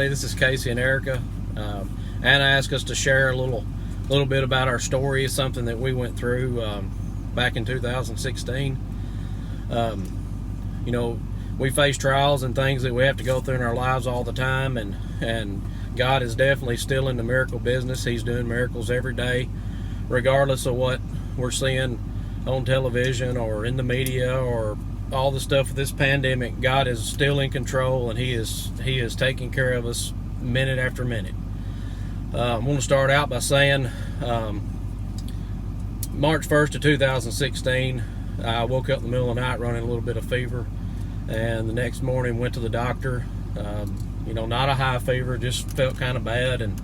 today. This is Casey and Erica. Anna asked us to share a little bit about our story. It's something that we went through back in 2016. You know, we face trials and things that we have to go through in our lives all the time, and God is definitely still in the miracle business. He's doing miracles every day, regardless of what we're seeing on television or in the media or all the stuff with this pandemic. God is still in control, and He is taking care of us minute after minute. I want to start out by saying March 1st of 2016, I woke up in the middle of the night running a little bit of fever, and the next morning went to the doctor. You know, not a high fever, just felt kind of bad, and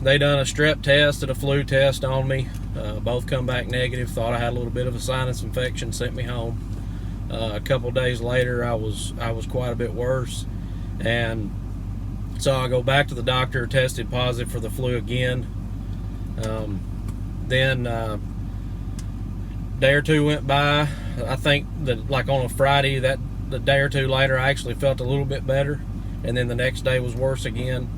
they done a strep test and a flu test on me. Both come back negative. Thought I had a little bit of a sinus infection, sent me home. A couple days later, I was quite a bit worse, and so I go back to the doctor, tested positive for the flu again. Then a day or two went by. I think that like on a Friday, that the day or two later, I actually felt a little bit better, and then the next day was worse again.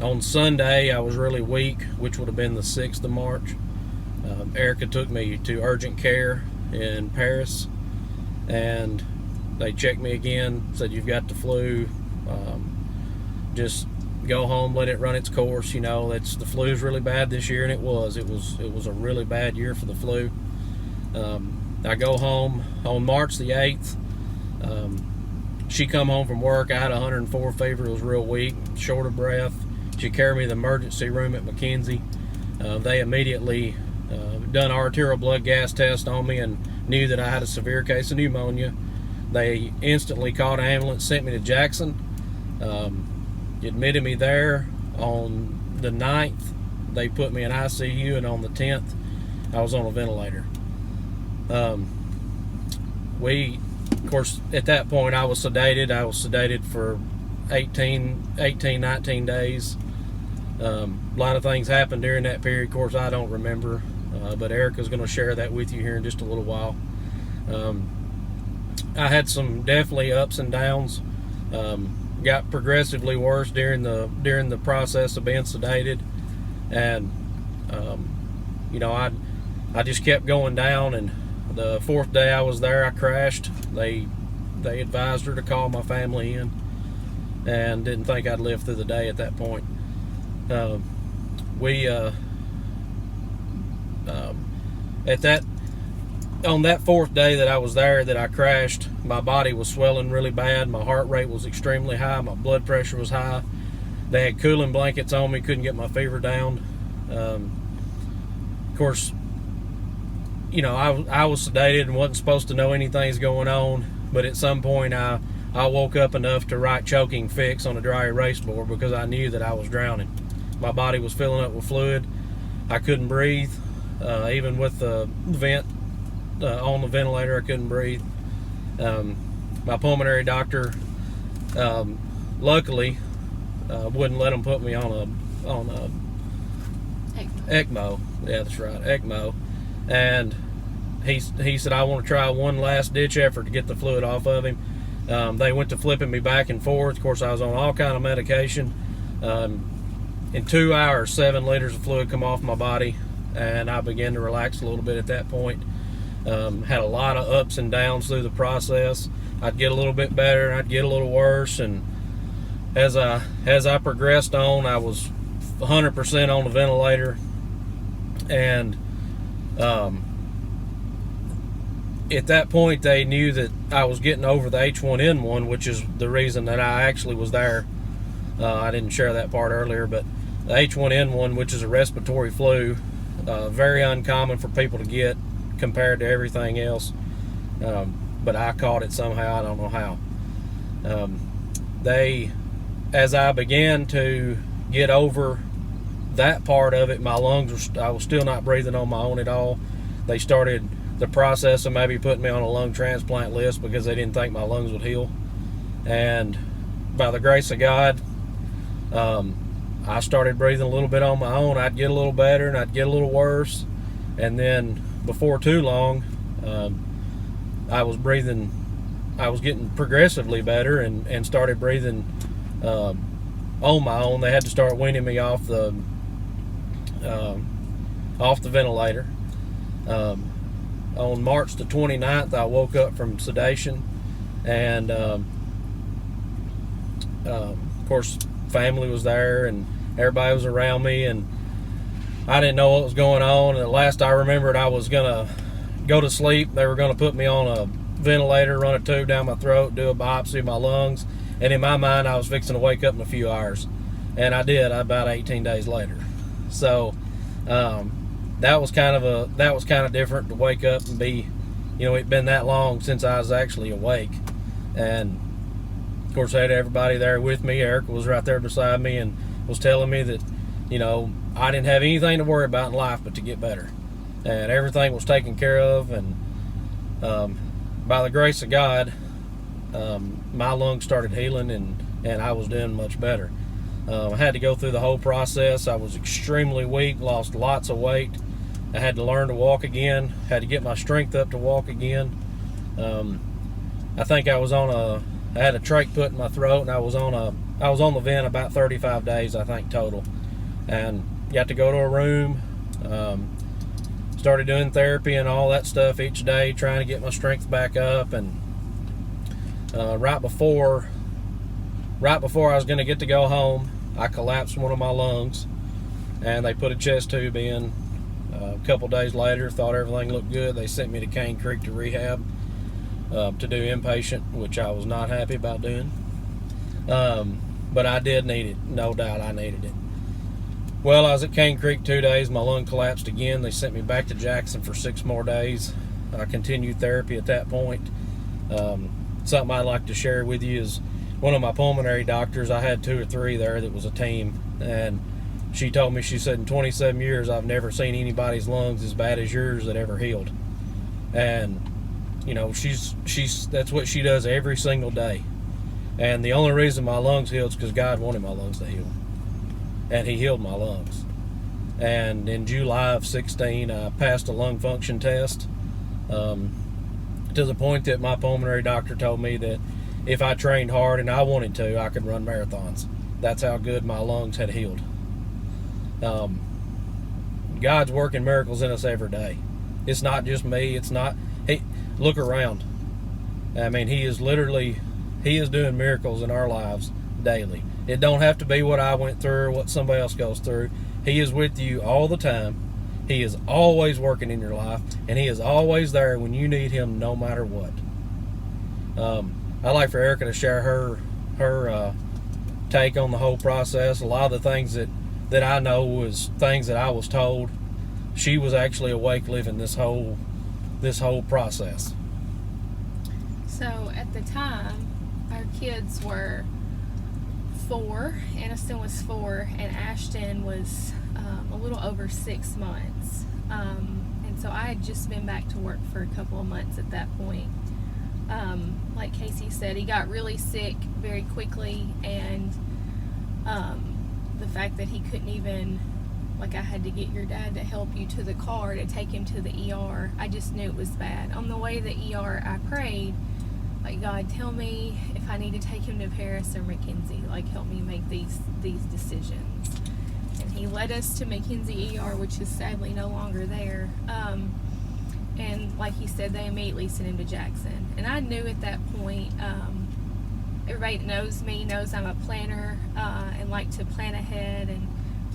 On Sunday, I was really weak, which would have been the 6th of March. Erica took me to urgent care in Paris, and they checked me again, said, "You've got the flu. Just go home, let it run its course." You know, the flu's really bad this year, and it was a really bad year for the flu. I go home on March the 8th. She come home from work. I had 104 fever. It was real weak, short of breath. She carried me to the emergency room at McKenzie. They immediately done arterial blood gas test on me and knew that I had a severe case of pneumonia. They instantly called an ambulance, sent me to Jackson. Admitted me there. On the 9th, they put me in ICU, and on the 10th, I was on a ventilator. Of course, at that point, I was sedated. I was sedated for 19 days. A lot of things happened during that period. Of course, I don't remember, but Erica's going to share that with you here in just a little while. I had some definitely ups and downs. Got progressively worse during the process of being sedated, and you know, I just kept going down. And the 4th day I was there, I crashed. They advised her to call my family in, and didn't think I'd live through the day at that point. On that 4th day that I was there, that I crashed, my body was swelling really bad. My heart rate was extremely high. My blood pressure was high. They had cooling blankets on me. Couldn't get my fever down. Of course, you know, I was sedated and wasn't supposed to know anything's going on. But at some point, I woke up enough to write choking fix on a dry erase board because I knew that I was drowning. My body was filling up with fluid. I couldn't breathe. Even with the vent on the ventilator, I couldn't breathe. My pulmonary doctor, luckily, wouldn't let them put me on a ECMO. Yeah, that's right, ECMO. And he said, "I want to try one last ditch effort to get the fluid off of him." They went to flipping me back and forth. Of course, I was on all kind of medication. In 2 hours, 7 liters of fluid come off my body, and I began to relax a little bit at that point. Had a lot of ups and downs through the process. I'd get a little bit better, and I'd get a little worse. And as I progressed on, I was 100% on the ventilator, and at that point, they knew that I was getting over the H1N1, which is the reason that I actually was there. I didn't share that part earlier, but the H1N1, which is a respiratory flu, very uncommon for people to get compared to everything else. But I caught it somehow. I don't know how. As I began to get over that part of it, my lungs I was still not breathing on my own at all. They started the process of maybe putting me on a lung transplant list because they didn't think my lungs would heal. And by the grace of God, I started breathing a little bit on my own. I'd get a little better and I'd get a little worse, and then before too long, I was breathing I was getting progressively better and started breathing on my own. They had to start weaning me off the ventilator. On March the 29th, I woke up from sedation, and of course, family was there and everybody was around me, and I didn't know what was going on. And at last I remembered I was gonna go to sleep. They were gonna put me on a ventilator, run a tube down my throat, do a biopsy of my lungs, and in my mind I was fixing to wake up in a few hours, and I did about 18 days later. So that was kind of different to wake up and be, it'd been that long since I was actually awake. And of course I had everybody there with me. Erica was right there beside me and was telling me that I didn't have anything to worry about in life but to get better, and everything was taken care of. And by the grace of God, my lungs started healing, and I was doing much better. I had to go through the whole process. I was extremely weak, lost lots of weight. I had to learn to walk again, had to get my strength up to walk again. I think I had a trach put in my throat, and I was on the vent about 35 days, I think, total. And got to go to a room, started doing therapy and all that stuff each day, trying to get my strength back up. And right before I was going to get to go home, I collapsed one of my lungs, and they put a chest tube in. A couple days later, thought everything looked good. They sent me to Cane Creek to rehab, to do inpatient, which I was not happy about doing. But I did need it. No doubt I needed it. Well, I was at Cane Creek 2 days. My lung collapsed again. They sent me back to Jackson for 6 more days. I continued therapy at that point. Something I'd like to share with you is one of my pulmonary doctors, I had 2 or 3 there that was a team, and she told me, she said, in 27 years, I've never seen anybody's lungs as bad as yours that ever healed. And, that's what she does every single day. And the only reason my lungs healed is because God wanted my lungs to heal. And He healed my lungs. And in July of 16, I passed a lung function test, to the point that my pulmonary doctor told me that if I trained hard and I wanted to, I could run marathons. That's how good my lungs had healed. God's working miracles in us every day. It's not just me. Hey, look around. I mean, He is doing miracles in our lives daily. It don't have to be what I went through or what somebody else goes through. He is with you all the time. He is always working in your life, and He is always there when you need Him, no matter what. I'd like for Erica to share her take on the whole process. A lot of the things that I know was things that I was told. She was actually awake living this whole process. So at the time, our kids were 4. Aniston was 4, and Ashton was a little over 6 months. And so I had just been back to work for a couple of months at that point. Like Casey said, he got really sick very quickly, and the fact that he couldn't even, I had to get your dad to help you to the car to take him to the ER. I just knew it was bad. On the way to the ER, I prayed, God, tell me if I need to take him to Paris or McKenzie. Help me make these decisions. And He led us to McKenzie ER, which is sadly no longer there. And like he said, they immediately sent him to Jackson. And I knew at that point, everybody that knows me knows I'm a planner, and like to plan ahead and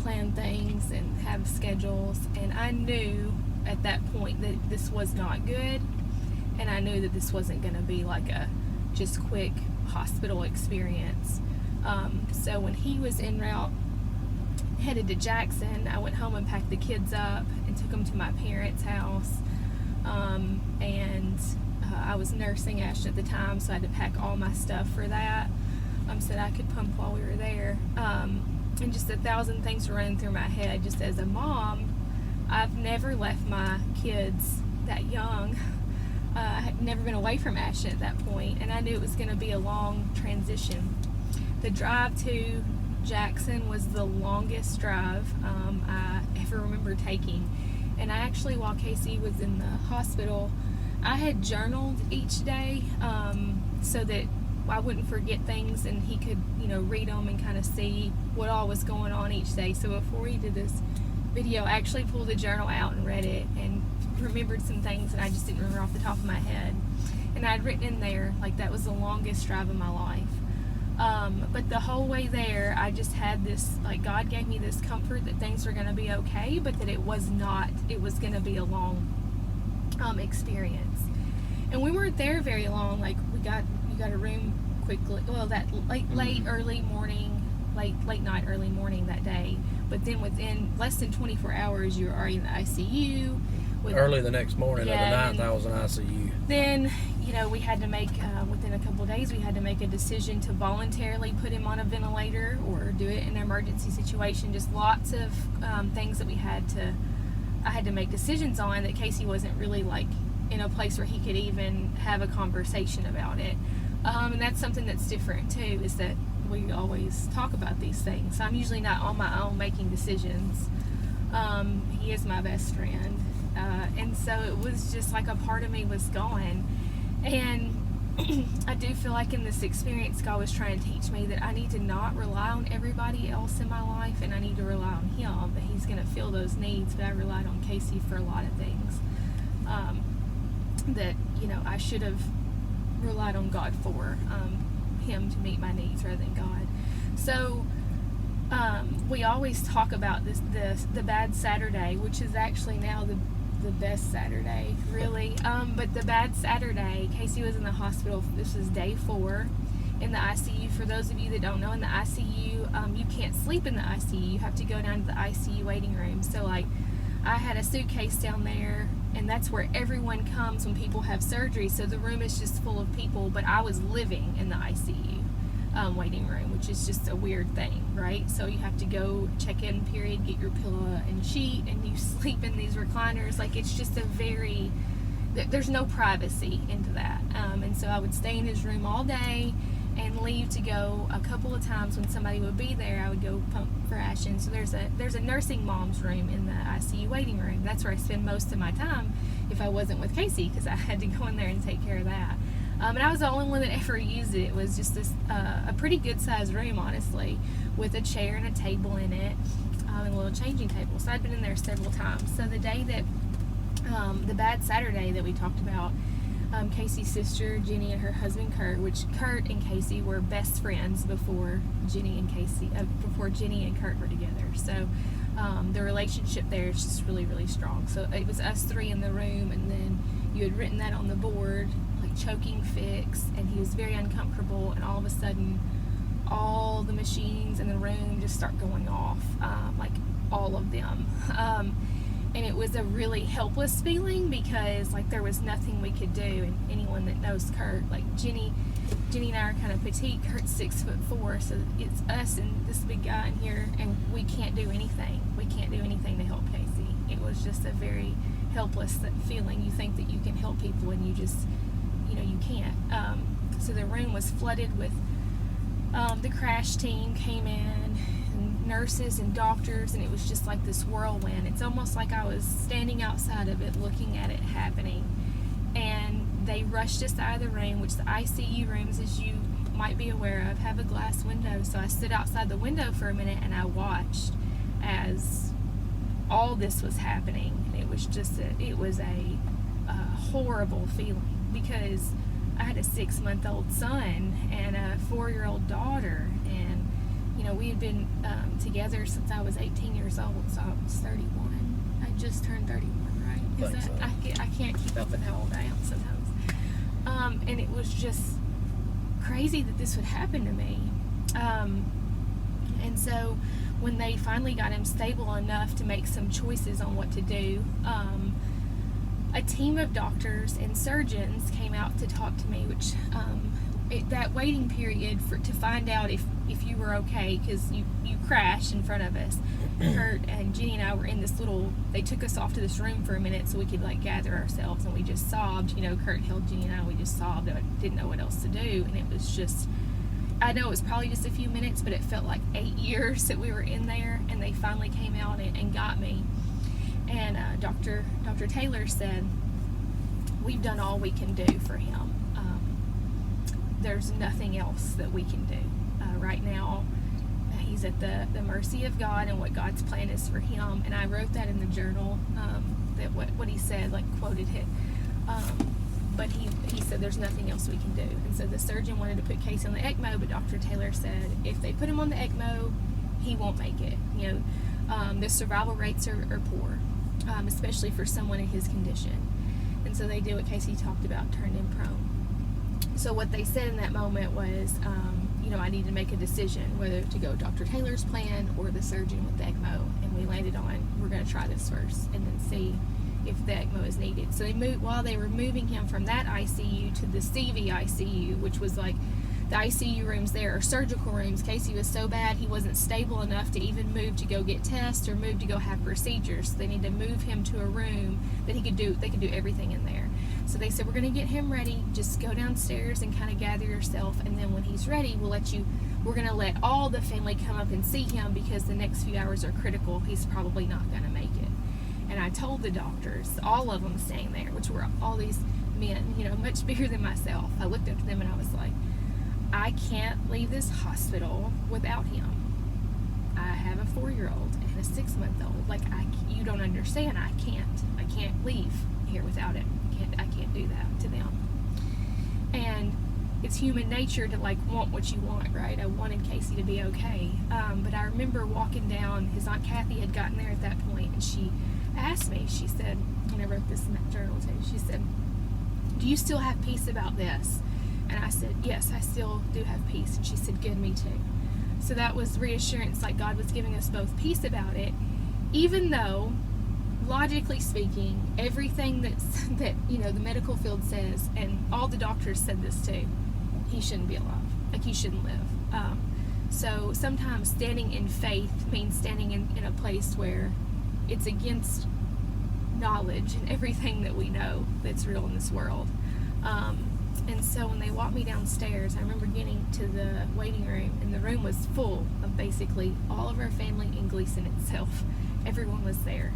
plan things and have schedules. And I knew at that point that this was not good, and I knew that this wasn't going to be a just quick hospital experience. So when he was en route headed to Jackson, I went home and packed the kids up and took them to my parents' house. I was nursing Ashton at the time, so I had to pack all my stuff for that, so that I could pump while we were there. And just 1,000 things were running through my head. Just as a mom, I've never left my kids that young. I had never been away from Ashton at that point, and I knew it was going to be a long transition. The drive to Jackson was the longest drive I ever remember taking. And I actually, while Casey was in the hospital, I had journaled each day so that I wouldn't forget things, and he could, read them and kind of see what all was going on each day. So before we did this video, I actually pulled the journal out and read it and remembered some things that I just didn't remember off the top of my head. And I'd written in there, like, that was the longest drive of my life. But the whole way there, I just had this, like, God gave me this comfort that things were going to be okay, but that it was going to be a long experience. And we weren't there very long. Like, you got a room quickly. Well, that late night, early morning that day. But then within less than 24 hours, you were already in the ICU. Early the next morning of the 9th, I was in ICU. Then, we had to make, within a couple of days, we had to make a decision to voluntarily put him on a ventilator or do it in an emergency situation. Just lots of things that I had to make decisions on that Casey wasn't really, like, in a place where he could even have a conversation about it. And that's something that's different, too, is that we always talk about these things. I'm usually not on my own making decisions. He is my best friend. And so it was just like a part of me was gone. And I do feel like in this experience, God was trying to teach me that I need to not rely on everybody else in my life, and I need to rely on Him, that He's going to fill those needs. But I relied on Casey for a lot of things that, I should have relied on God for, Him to meet my needs rather than God. So we always talk about the bad Saturday, which is actually now the best Saturday, really. But the bad Saturday, Casey was in the hospital. This was day 4 in the ICU. For those of you that don't know, in the ICU, you can't sleep in the ICU. You have to go down to the ICU waiting room. So, like, I had a suitcase down there, and that's where everyone comes when people have surgery. So the room is just full of people, but I was living in the ICU waiting room, which is just a weird thing, right? So you have to go check-in period, get your pillow and sheet, and you sleep in these recliners. Like, it's just there's no privacy into that. And so I would stay in his room all day and leave to go a couple of times when somebody would be there. I would go pump for Ashton. So there's a nursing mom's room in the ICU waiting room. That's where I spend most of my time if I wasn't with Casey, because I had to go in there and take care of that. And I was the only one that ever used it. It was just a pretty good sized room, honestly, with a chair and a table in it, and a little changing table. So I'd been in there several times. So the day that, the bad Saturday that we talked about, Casey's sister Jenny and her husband Kurt, which Kurt and Casey were best friends before Jenny and Kurt were together. So the relationship there is just really, really strong. So it was us 3 in the room, and then you had written that on the board, like choking fix, and he was very uncomfortable, and all of a sudden all the machines in the room just start going off, like all of them. And it was a really helpless feeling, because, like, there was nothing we could do. And anyone that knows Kurt, like Jenny and I are kind of petite. Kurt's 6'4", so it's us and this big guy in here, and we can't do anything. We can't do anything to help Casey. It was just a very helpless feeling. You think that you can help people, and you just, you can't. So the room was flooded with, the crash team came in, and nurses and doctors, and it was just like this whirlwind. It's almost like I was standing outside of it looking at it happening. And they rushed us out of the room, which the ICU rooms, as you might be aware of, have a glass window. So I stood outside the window for a minute, and I watched as all this was happening. And it was just a horrible feeling, because I had a 6-month-old son and a 4-year-old daughter, and we had been together since I was 18 years old, so I was 31. I just turned 31, right? Is that, so. I can't keep up with how old I am sometimes. And it was just crazy that this would happen to me. And so when they finally got him stable enough to make some choices on what to do, a team of doctors and surgeons came out to talk to me, which that waiting period to find out if you were okay, because you crashed in front of us. Kurt and Jenny and I were in this they took us off to this room for a minute so we could, like, gather ourselves, and we just sobbed. Kurt held Jenny and I, we just sobbed. I didn't know what else to do, and it was just, I know it was probably just a few minutes, but it felt like 8 years that we were in there. And they finally came out and got me. And Dr. Taylor said, we've done all we can do for him. There's nothing else that we can do. Right now, he's at the mercy of God and what God's plan is for him. And I wrote that in the journal, that what he said, like quoted it. But he said there's nothing else we can do. And so the surgeon wanted to put Casey on the ECMO, but Dr. Taylor said if they put him on the ECMO, he won't make it. The survival rates are poor, especially for someone in his condition. And so they did what Casey talked about, turned him prone. So what they said in that moment was, I need to make a decision whether to go Dr. Taylor's plan or the surgeon with the ECMO. And we landed on, we're going to try this first and then see if the ECMO is needed. So while they were moving him from that ICU to the CV ICU, which was like the ICU rooms there are surgical rooms. Casey was so bad he wasn't stable enough to even move to go get tests or move to go have procedures. So they need to move him to a room that they could do everything in there. So they said, we're going to get him ready. Just go downstairs and kind of gather yourself. And then when he's ready, we're going to let all the family come up and see him because the next few hours are critical. He's probably not going to make it. And I told the doctors, all of them staying there, which were all these men, much bigger than myself. I looked up to them and I was like, I can't leave this hospital without him. I have a 4-year-old and a 6-month-old. Like, you don't understand. I can't leave here without him. I can't do that to them. And it's human nature to want what you want, right? I wanted Casey to be okay. But I remember walking down, his Aunt Kathy had gotten there at that point, and she asked me, she said, and I wrote this in that journal too, she said, do you still have peace about this? And I said, yes, I still do have peace. And she said, good, me too. So that was reassurance, like God was giving us both peace about it, even though, logically speaking, everything that the medical field says, and all the doctors said this too, he shouldn't be alive. Like, he shouldn't live. So sometimes standing in faith means standing in a place where it's against knowledge and everything that we know that's real in this world. And so when they walked me downstairs, I remember getting to the waiting room, and the room was full of basically all of our family in Gleason itself. Everyone was there.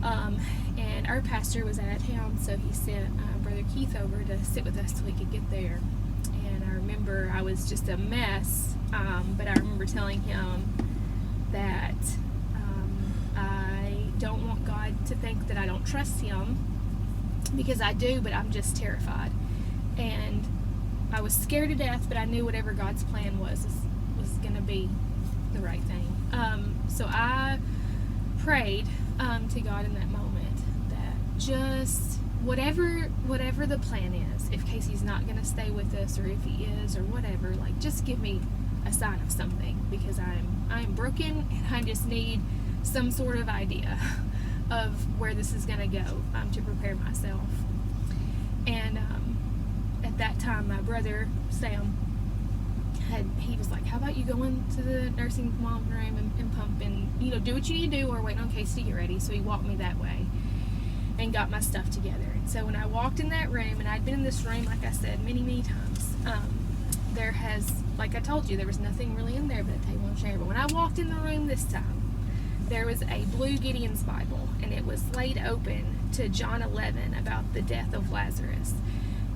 And our pastor was out of town, so he sent Brother Keith over to sit with us till we could get there. And I remember I was just a mess, but I remember telling him that I don't want God to think that I don't trust him, because I do, but I'm just terrified. And I was scared to death, but I knew whatever God's plan was going to be the right thing. So I prayed to God in that moment that just whatever the plan is, if Casey's not going to stay with us, or if he is, or whatever, like, just give me a sign of something, because I'm broken and I just need some sort of idea of where this is going to go, to prepare myself. And at that time, my brother Sam he was like, how about you go into the nursing mom room and pump and do what you need to do, or wait on Casey to get ready. So he walked me that way and got my stuff together. And so when I walked in that room, and I'd been in this room, like I said, many times, like I told you, there was nothing really in there but a table and chair. But when I walked in the room this time, there was a blue Gideon's Bible, and it was laid open to John 11 about the death of Lazarus.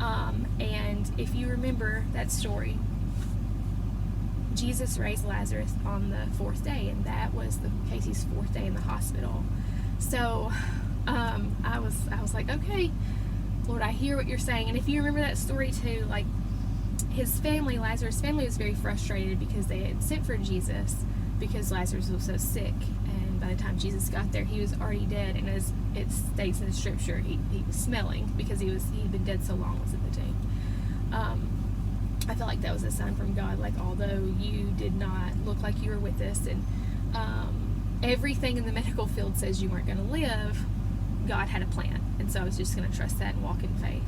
And if you remember that story, Jesus raised Lazarus on the 4th day, and that was Casey's 4th day in the hospital. So I was like, okay, Lord, I hear what you're saying. And if you remember that story too, like, his family, Lazarus' family, was very frustrated because they had sent for Jesus because Lazarus was so sick, and by the time Jesus got there, he was already dead. And as it states in the scripture, he was smelling because he'd been dead so long, was at the tomb. I felt like that was a sign from God, like, although you did not look like you were with us, and everything in the medical field says you weren't going to live, God had a plan. And so I was just going to trust that and walk in faith.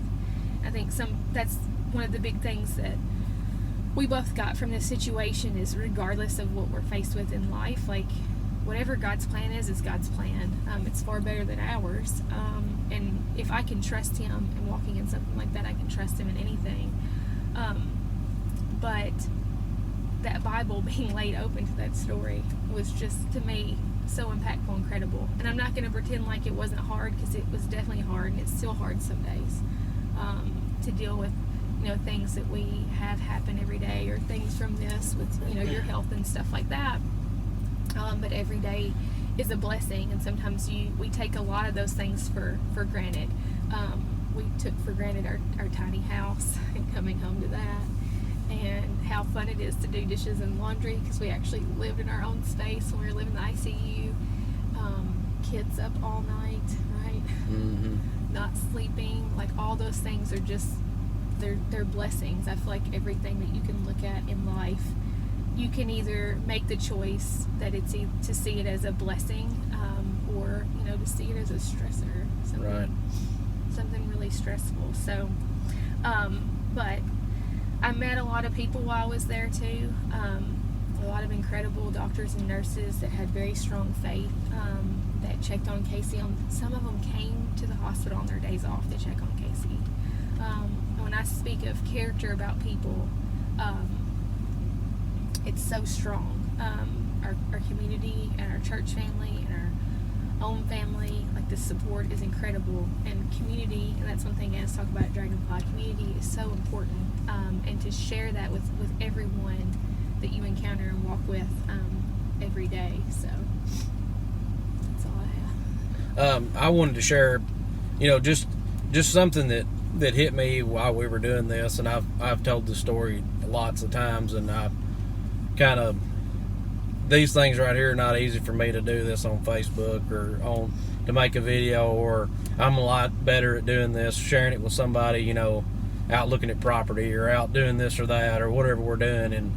I think that's one of the big things that we both got from this situation, is regardless of what we're faced with in life, like, whatever God's plan is God's plan. It's far better than ours. And if I can trust him in walking in something like that, I can trust him in anything. But that Bible being laid open to that story was just, to me, so impactful and incredible. And I'm not going to pretend like it wasn't hard, because it was definitely hard, and it's still hard some days. to deal with, things that we have happen every day, or things from this with, your health and stuff like that. But every day is a blessing, and sometimes we take a lot of those things for granted. We took for granted our tiny house and coming home to that, and how fun it is to do dishes and laundry, because we actually lived in our own space when we were living in the ICU. Kids up all night, right? Mm-hmm. Not sleeping, like all those things are just, they're blessings. I feel like everything that you can look at in life, you can either make the choice that it's to see it as a blessing, or to see it as a stressor, something really stressful. So, but I met a lot of people while I was there too. A lot of incredible doctors and nurses that had very strong faith, that checked on Casey. Some of them came to the hospital on their days off to check on Casey. When I speak of character about people, it's so strong. Our community and our church family and our own family, like the support is incredible. And community, and that's one thing I talk about at Dragonfly, community is so important. And to share that with everyone that you encounter and walk with every day. So that's all I have. I wanted to share, just something that hit me while we were doing this, and I've told the story lots of times, and I kind of, these things right here are not easy for me to do this on Facebook or to make a video, or I'm a lot better at doing this, sharing it with somebody, out looking at property or out doing this or that or whatever we're doing. And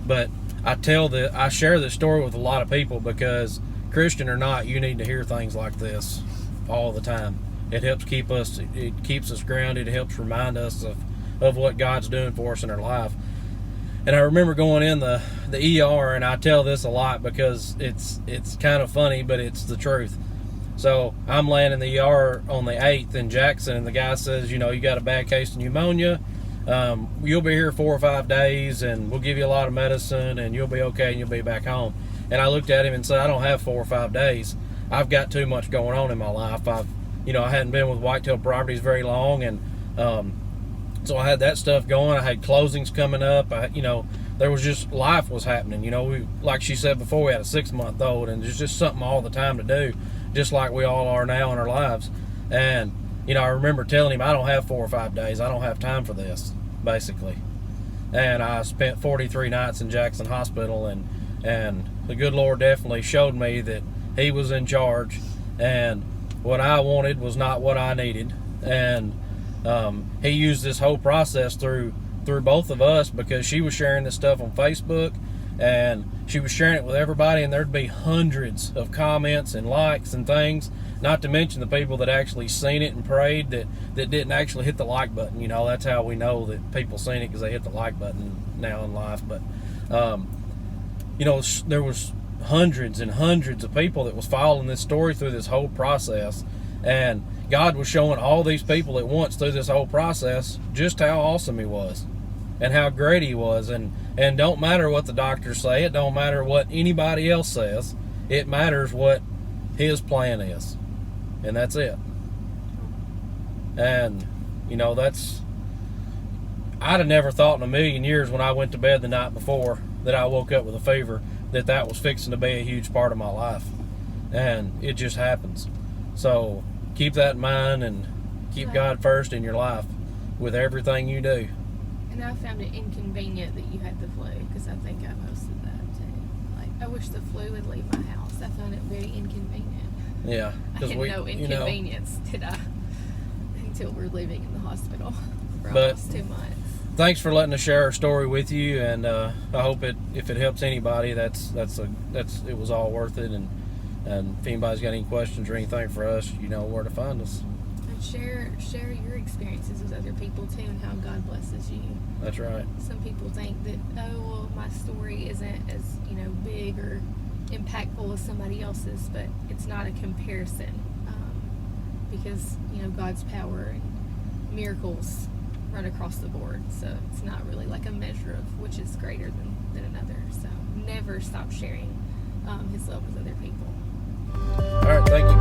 but I share this story with a lot of people because, Christian or not, you need to hear things like this all the time. It helps it keeps us grounded. It helps remind us of what God's doing for us in our life. And I remember going in the ER, and I tell this a lot because it's kind of funny, but it's the truth. So I'm laying in the ER on the 8th in Jackson, and the guy says, you got a bad case of pneumonia. You'll be here 4 or 5 days, and we'll give you a lot of medicine, and you'll be okay, and you'll be back home. And I looked at him and said, I don't have 4 or 5 days. I've got too much going on in my life. I hadn't been with Whitetail Properties very long, and so I had that stuff going. I had closings coming up. There was just, life was happening. We, like she said before, we had a 6-month-old, and there's just something all the time to do, just like we all are now in our lives. And I remember telling him, I don't have 4 or 5 days. I don't have time for this, basically. And I spent 43 nights in Jackson Hospital, and the good Lord definitely showed me that He was in charge, and what I wanted was not what I needed. And He used this whole process through both of us, because she was sharing this stuff on Facebook, and she was sharing it with everybody, and there'd be hundreds of comments and likes and things, not to mention the people that actually seen it and prayed that didn't actually hit the like button. That's how we know that people seen it, because they hit the like button now in life. But there was hundreds and hundreds of people that was following this story through this whole process, and God was showing all these people at once through this whole process just how awesome He was and how great He was. And don't matter what the doctors say, it don't matter what anybody else says, it matters what His plan is, and that's it. And I'd have never thought in a million years, when I went to bed the night before that I woke up with a fever, that was fixing to be a huge part of my life. And it just happens. So keep that in mind, and keep God first in your life with everything you do. And I found it inconvenient that you had the flu, because I think I posted that too. Like, I wish the flu would leave my house. I found it very inconvenient. Yeah. I had no inconvenience, did I? Until we're living in the hospital for almost 2 months. Thanks for letting us share our story with you, and I hope if it helps anybody, it was all worth it. And if anybody's got any questions or anything for us, you know where to find us. And share your experiences with other people too, and how God blesses you. That's right. Some people think that, my story isn't as big or impactful as somebody else's, but it's not a comparison, because God's power and miracles run across the board, so it's not really like a measure of which is greater than another. So never stop sharing His love with other people. All right, thank you.